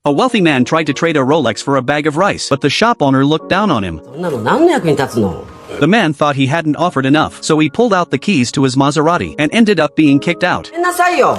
A wealthy man tried to trade a Rolex for a bag of rice, but the shop owner looked down on him. そんなの何の役に立つの？ The man thought he hadn't offered enough, so he pulled out the keys to his Maserati and ended up being kicked out. ごめんなさいよ。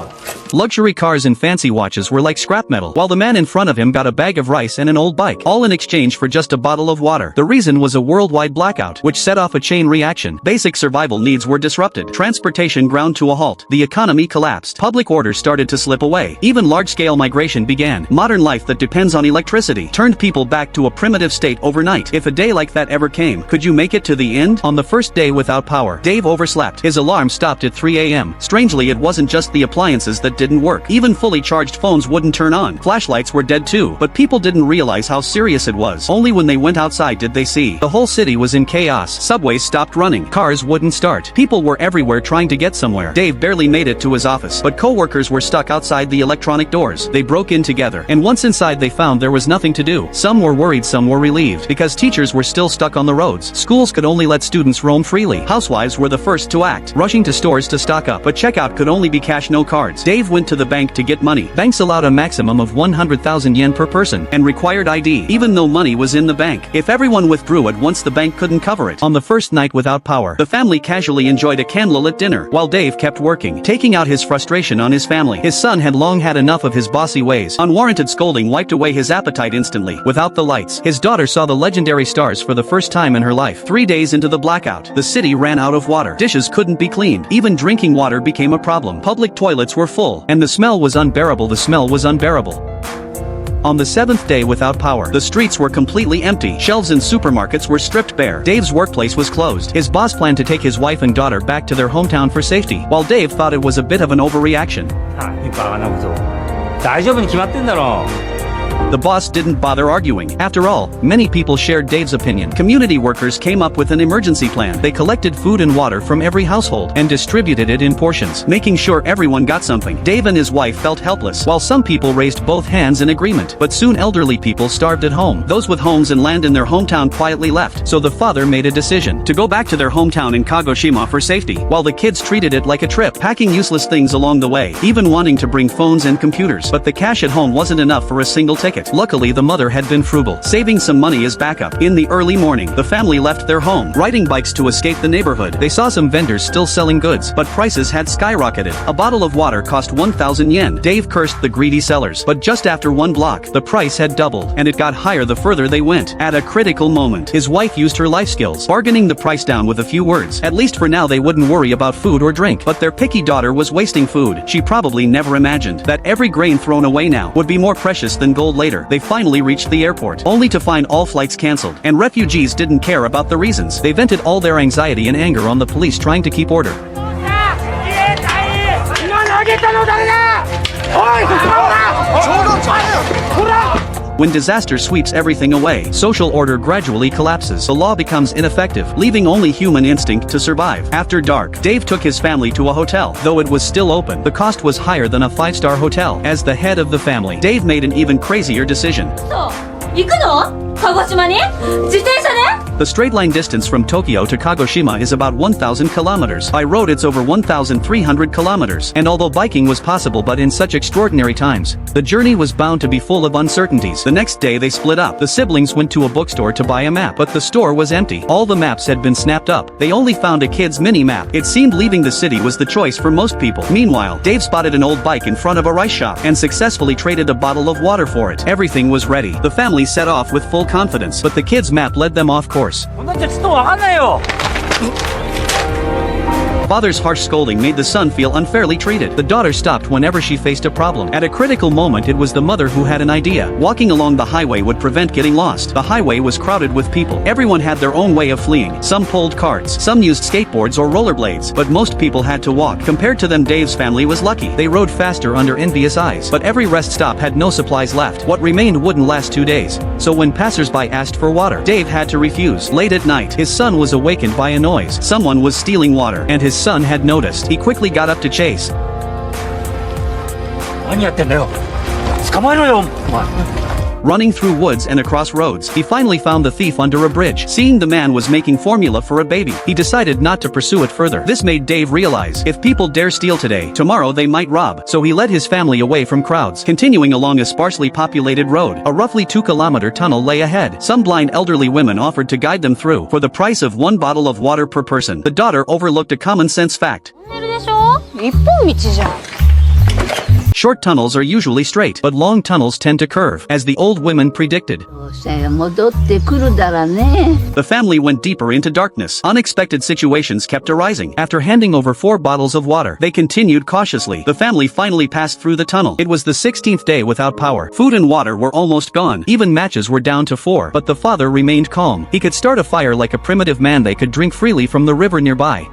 Luxury cars and fancy watches were like scrap metal, while the man in front of him got a bag of rice and an old bike, all in exchange for just a bottle of water. The reason was a worldwide blackout, which set off a chain reaction. Basic survival needs were disrupted. Transportation ground to a halt. The economy collapsed. Public order started to slip away. Even large-scale migration began. Modern life that depends on electricity turned people back to a primitive state overnight. If a day like that ever came, could you make it to the end? On the first day without power, Dave overslept. His alarm stopped at 3 a.m. Strangely, it wasn't just the appliances that didn't work. Even fully charged phones wouldn't turn on. Flashlights were dead too, but people didn't realize how serious it was. Only when they went outside did they see. The whole city was in chaos. Subways stopped running. Cars wouldn't start. People were everywhere trying to get somewhere. Dave barely made it to his office, but co-workers were stuck outside the electronic doors. They broke in together, and once inside they found there was nothing to do. Some were worried, some were relieved, because teachers were still stuck on the roads. Schools could only let students roam freely. Housewives were the first to act, rushing to stores to stock up, but checkout could only be cash, no cards. Dave went to the bank to get money. Banks allowed a maximum of 100,000 yen per person, and required ID, even though money was in the bank. If everyone withdrew at once, the bank couldn't cover it. On the first night without power, the family casually enjoyed a candlelit dinner, while Dave kept working, taking out his frustration on his family. His son had long had enough of his bossy ways. Unwarranted scolding wiped away his appetite instantly. Without the lights, his daughter saw the legendary stars for the first time in her life. 3 days into the blackout, the city ran out of water. Dishes couldn't be cleaned. Even drinking water became a problem. Public toilets were full, and the smell was unbearable. The smell was unbearable. On the 7th day without power, the streets were completely empty. Shelves in supermarkets were stripped bare. Dave's workplace was closed. His boss planned to take his wife and daughter back to their hometown for safety, while Dave thought it was a bit of an overreaction. いいバカなこと。大丈夫に決まってんだろ。 The boss didn't bother arguing. After all, many people shared Dave's opinion. Community workers came up with an emergency plan. They collected food and water from every household and distributed it in portions, making sure everyone got something. Dave and his wife felt helpless, while some people raised both hands in agreement. But soon elderly people starved at home. Those with homes and land in their hometown quietly left. So the father made a decision to go back to their hometown in Kagoshima for safety, while the kids treated it like a trip, packing useless things along the way, even wanting to bring phones and computers. But the cash at home wasn't enough for a single ticket. Luckily, the mother had been frugal, saving some money as backup. In the early morning, the family left their home, riding bikes to escape the neighborhood. They saw some vendors still selling goods, but prices had skyrocketed. A bottle of water cost 1,000 yen. Dave cursed the greedy sellers, but just after one block, the price had doubled, and it got higher the further they went. At a critical moment, his wife used her life skills, bargaining the price down with a few words. At least for now they wouldn't worry about food or drink. But their picky daughter was wasting food. She probably never imagined that every grain thrown away now would be more precious than gold later. They finally reached the airport, only to find all flights cancelled, and refugees didn't care about the reasons. They vented all their anxiety and anger on the police trying to keep order. When disaster sweeps everything away, social order gradually collapses. The law becomes ineffective, leaving only human instinct to survive. After dark, Dave took his family to a hotel. Though it was still open, the cost was higher than a 5-star hotel. As the head of the family, Dave made an even crazier decision. 行くの？鹿児島に？自転車で？ The straight line distance from Tokyo to Kagoshima is about 1,000 kilometers. By road it's over 1,300 kilometers. And although biking was possible but in such extraordinary times, the journey was bound to be full of uncertainties. The next day they split up. The siblings went to a bookstore to buy a map, but the store was empty. All the maps had been snapped up. They only found a kid's mini-map. It seemed leaving the city was the choice for most people. Meanwhile, Dave spotted an old bike in front of a rice shop and successfully traded a bottle of water for it. Everything was ready. The family set off with full confidence, but the kid's map led them off course. こんなじゃちょっとわかんないよ。 Father's harsh scolding made the son feel unfairly treated. The daughter stopped whenever she faced a problem. At a critical moment it was the mother who had an idea. Walking along the highway would prevent getting lost. The highway was crowded with people. Everyone had their own way of fleeing. Some pulled carts, some used skateboards or rollerblades, but most people had to walk. Compared to them, Dave's family was lucky. They rode faster under envious eyes. But every rest stop had no supplies left. What remained wouldn't last 2 days. So when passersby asked for water, Dave had to refuse. Late at night, his son was awakened by a noise. Someone was stealing water, and his son had noticed. He quickly got up to chase. 何やってんだよ。捕まえろよ。お前。running through woods and across roads. He finally found the thief under a bridge. Seeing the man was making formula for a baby, he decided not to pursue it further. This made Dave realize, if people dare steal today, tomorrow they might rob. So he led his family away from crowds. Continuing along a sparsely populated road, a roughly 2-kilometer tunnel lay ahead. Some blind elderly women offered to guide them through, for the price of 1 bottle of water per person. The daughter overlooked a common-sense fact. でしょ？一本道じゃん。 Short tunnels are usually straight, but long tunnels tend to curve, as the old women predicted. どうせ戻ってくるだらね。 The family went deeper into darkness. Unexpected situations kept arising. After handing over 4 bottles of water, they continued cautiously. The family finally passed through the tunnel. It was the 16th day without power. Food and water were almost gone. Even matches were down to 4. But the father remained calm. He could start a fire like a primitive man. They could drink freely from the river nearby.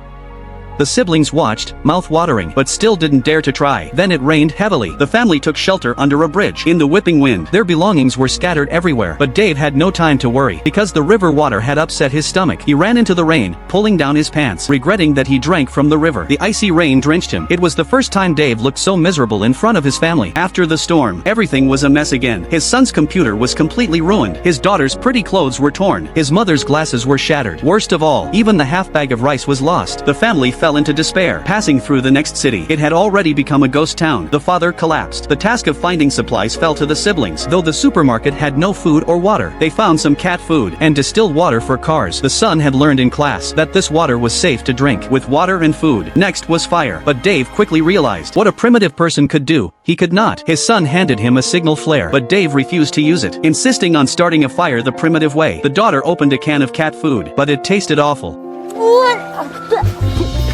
The siblings watched, mouth-watering, but still didn't dare to try. Then it rained heavily. The family took shelter under a bridge. In the whipping wind, their belongings were scattered everywhere. But Dave had no time to worry, because the river water had upset his stomach. He ran into the rain, pulling down his pants, regretting that he drank from the river. The icy rain drenched him. It was the first time Dave looked so miserable in front of his family. After the storm, everything was a mess again. His son's computer was completely ruined. His daughter's pretty clothes were torn. His mother's glasses were shattered. Worst of all, even the half bag of rice was lost. The family fell into despair. Passing through the next city, it had already become a ghost town. The father collapsed. The task of finding supplies fell to the siblings. Though the supermarket had no food or water, they found some cat food and distilled water for cars. The son had learned in class that this water was safe to drink. With water and food, next was fire. But Dave quickly realized what a primitive person could do. He could not. His son handed him a signal flare, but Dave refused to use it, insisting on starting a fire the primitive way. The daughter opened a can of cat food, but it tasted awful.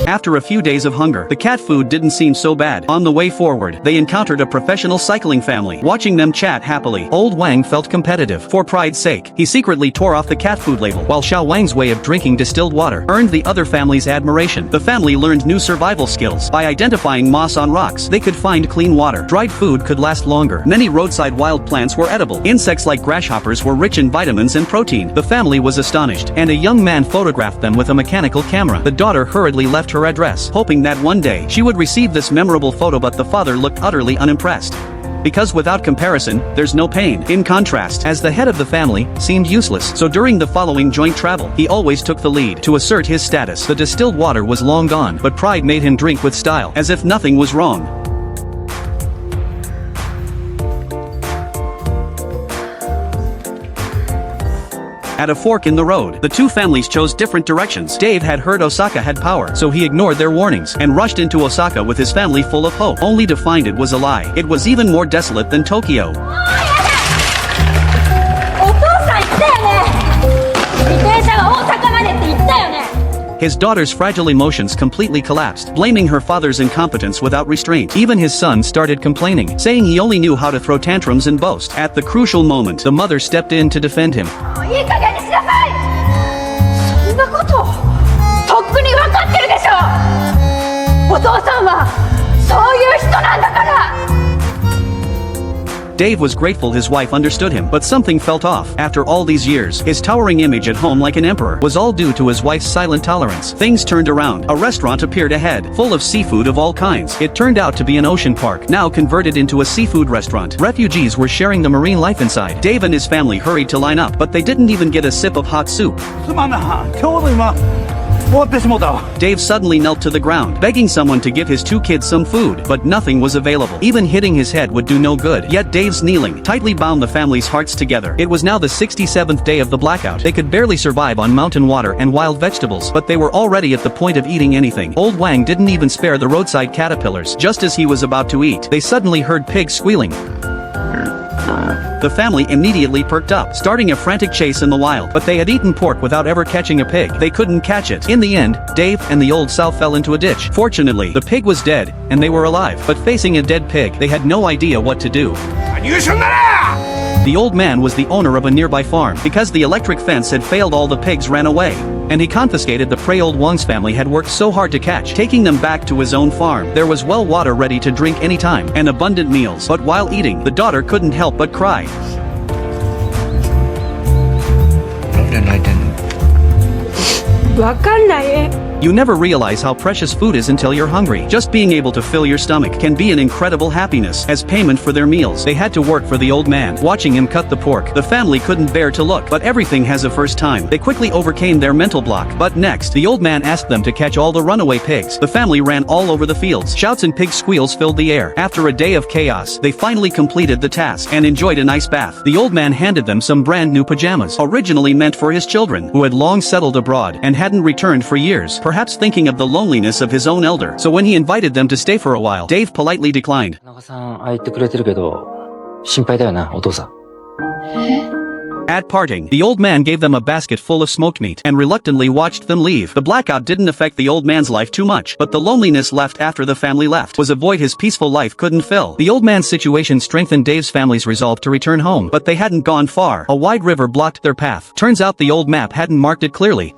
After a few days of hunger, the cat food didn't seem so bad. On the way forward, they encountered a professional cycling family. Watching them chat happily, old Wang felt competitive. For pride's sake, he secretly tore off the cat food label, while Xiao Wang's way of drinking distilled water earned the other family's admiration. The family learned new survival skills. By identifying moss on rocks, they could find clean water. Dried food could last longer. Many roadside wild plants were edible. Insects like grasshoppers were rich in vitamins and protein. The family was astonished, and a young man photographed them with a mechanical camera. The daughter hurriedly left her address, hoping that one day she would receive this memorable photo, but the father looked utterly unimpressed. Because without comparison, there's no pain. In contrast, as the head of the family, seemed useless. So during the following joint travel, he always took the lead. To assert his status, the distilled water was long gone, but pride made him drink with style, as if nothing was wrong. At a fork in the road, the two families chose different directions. Dave had heard Osaka had power, so he ignored their warnings and rushed into Osaka with his family full of hope, only to find it was a lie. It was even more desolate than Tokyo. お父さん言ったよね。自転車は大阪までって言ったよね。 His daughter's fragile emotions completely collapsed, blaming her father's incompetence without restraint. Even his son started complaining, saying he only knew how to throw tantrums and boast. At the crucial moment, the mother stepped in to defend him. いい加減にしなさい。そんなこととっくに分かってるでしょ。お父さんはそういう人なんだから。 Dave was grateful his wife understood him, but something felt off. After all these years, his towering image at home like an emperor was all due to his wife's silent tolerance. Things turned around. A restaurant appeared ahead, full of seafood of all kinds. It turned out to be an ocean park, now converted into a seafood restaurant. Refugees were sharing the marine life inside. Dave and his family hurried to line up, but they didn't even get a sip of hot soup. Dave suddenly knelt to the ground, begging someone to give his two kids some food, but nothing was available. Even hitting his head would do no good. Yet Dave's kneeling tightly bound the family's hearts together. It was now the 67th day of the blackout. They could barely survive on mountain water and wild vegetables, but they were already at the point of eating anything. Old Wang didn't even spare the roadside caterpillars. Just as he was about to eat, they suddenly heard pigs squealing. The family immediately perked up, starting a frantic chase in the wild. But they had eaten pork without ever catching a pig. They couldn't catch it. In the end, Dave and the old sow fell into a ditch. Fortunately, the pig was dead, and they were alive. But facing a dead pig, they had no idea what to do. The old man was the owner of a nearby farm. Because the electric fence had failed, all the pigs ran away, and he confiscated the prey old Wang's family had worked so hard to catch, taking them back to his own farm. There was well water ready to drink anytime, and abundant meals. But while eating, the daughter couldn't help but cry. わかんない。You never realize how precious food is until you're hungry. Just being able to fill your stomach can be an incredible happiness. As payment for their meals, they had to work for the old man. Watching him cut the pork, the family couldn't bear to look. But everything has a first time. They quickly overcame their mental block. But next, the old man asked them to catch all the runaway pigs. The family ran all over the fields. Shouts and pig squeals filled the air. After a day of chaos, they finally completed the task and enjoyed a nice bath. The old man handed them some brand new pajamas, originally meant for his children, who had long settled abroad and hadn't returned for years, perhaps thinking of the loneliness of his own elder. So when he invited them to stay for a while, Dave politely declined. 田中さん、ああ言ってくれてるけど、心配だよな、お父さん。At parting, the old man gave them a basket full of smoked meat and reluctantly watched them leave. The blackout didn't affect the old man's life too much, but the loneliness left after the family left was a void his peaceful life couldn't fill. The old man's situation strengthened Dave's family's resolve to return home, but they hadn't gone far. A wide river blocked their path. Turns out the old map hadn't marked it clearly.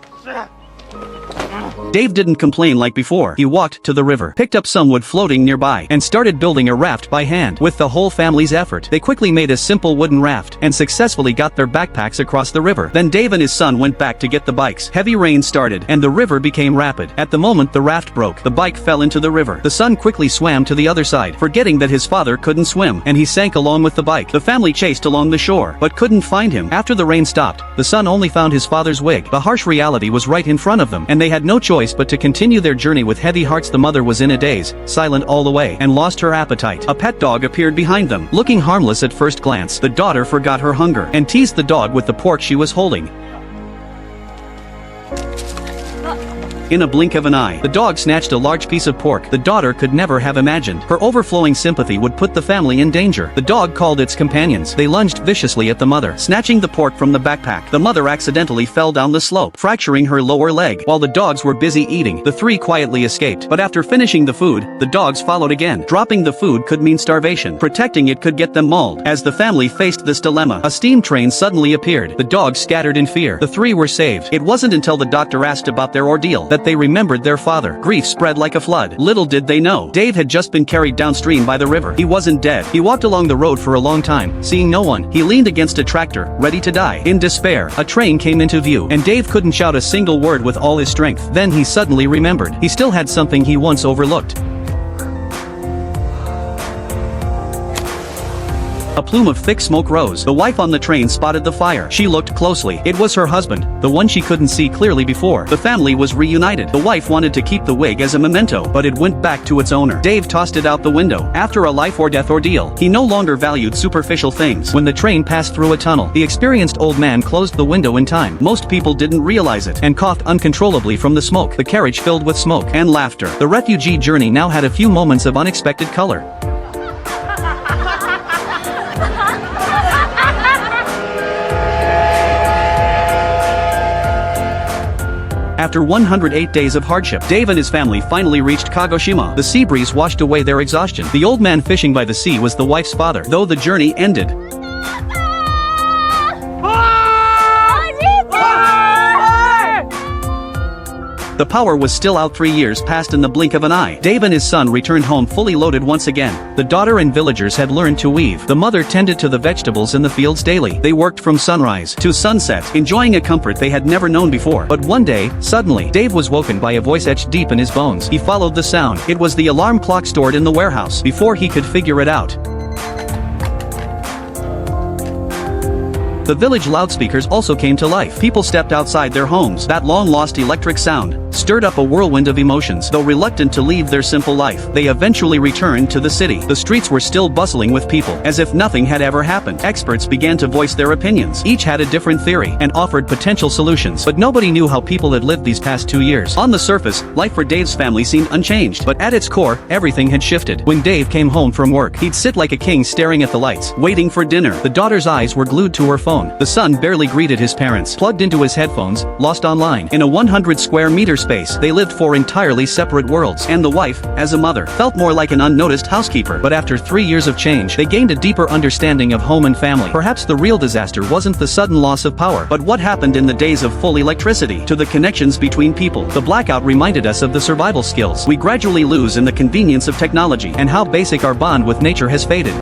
Dave didn't complain like before. He walked to the river, picked up some wood floating nearby, and started building a raft by hand. With the whole family's effort, they quickly made a simple wooden raft and successfully got their backpacks across the river. Then Dave and his son went back to get the bikes. Heavy rain started, and the river became rapid. At the moment the raft broke, the bike fell into the river. The son quickly swam to the other side, forgetting that his father couldn't swim, and he sank along with the bike. The family chased along the shore, but couldn't find him. After the rain stopped, the son only found his father's wig. The harsh reality was right in front of them, and they had no choice but to continue their journey with heavy hearts. The mother was in a daze, silent all the way, and lost her appetite. A pet dog appeared behind them. Looking harmless at first glance, the daughter forgot her hunger and teased the dog with the pork she was holding. In a blink of an eye, the dog snatched a large piece of pork the daughter could never have imagined. Her overflowing sympathy would put the family in danger. The dog called its companions. They lunged viciously at the mother, snatching the pork from the backpack. The mother accidentally fell down the slope, fracturing her lower leg. While the dogs were busy eating, the three quietly escaped. But after finishing the food, the dogs followed again. Dropping the food could mean starvation. Protecting it could get them mauled. As the family faced this dilemma, a steam train suddenly appeared. The dogs scattered in fear. The three were saved. It wasn't until the doctor asked about their ordeal that they remembered their father. Grief spread like a flood. Little did they know, Dave had just been carried downstream by the river. He wasn't dead. He walked along the road for a long time, seeing no one. He leaned against a tractor, ready to die. In despair, a train came into view, and Dave couldn't shout a single word with all his strength. Then he suddenly remembered. He still had something he once overlooked. A plume of thick smoke rose. The wife on the train spotted the fire. She looked closely. It was her husband, the one she couldn't see clearly before. The family was reunited. The wife wanted to keep the wig as a memento, but it went back to its owner. Dave tossed it out the window. After a life-or-death ordeal, he no longer valued superficial things. When the train passed through a tunnel, the experienced old man closed the window in time. Most people didn't realize it, and coughed uncontrollably from the smoke. The carriage filled with smoke and laughter. The refugee journey now had a few moments of unexpected color. After 108 days of hardship, Dave and his family finally reached Kagoshima. The sea breeze washed away their exhaustion. The old man fishing by the sea was the wife's father, though the journey ended. The power was still out. 3 years passed in the blink of an eye. Dave and his son returned home fully loaded once again. The daughter and villagers had learned to weave. The mother tended to the vegetables in the fields daily. They worked from sunrise to sunset, enjoying a comfort they had never known before. But one day, suddenly, Dave was woken by a voice etched deep in his bones. He followed the sound. It was the alarm clock stored in the warehouse. Before he could figure it out, the village loudspeakers also came to life. People stepped outside their homes. That long-lost electric sound stirred up a whirlwind of emotions. Though reluctant to leave their simple life, they eventually returned to the city. The streets were still bustling with people, as if nothing had ever happened. Experts began to voice their opinions. Each had a different theory, and offered potential solutions. But nobody knew how people had lived these past 2 years. On the surface, life for Dave's family seemed unchanged. But at its core, everything had shifted. When Dave came home from work, he'd sit like a king staring at the lights, waiting for dinner. The daughter's eyes were glued to her phone. The son barely greeted his parents, plugged into his headphones, lost online. In a 100 square meter space, they lived 4 entirely separate worlds. And the wife, as a mother, felt more like an unnoticed housekeeper. But after 3 years of change, they gained a deeper understanding of home and family. Perhaps the real disaster wasn't the sudden loss of power, but what happened in the days of full electricity to the connections between people. The blackout reminded us of the survival skills we gradually lose in the convenience of technology, and how basic our bond with nature has faded.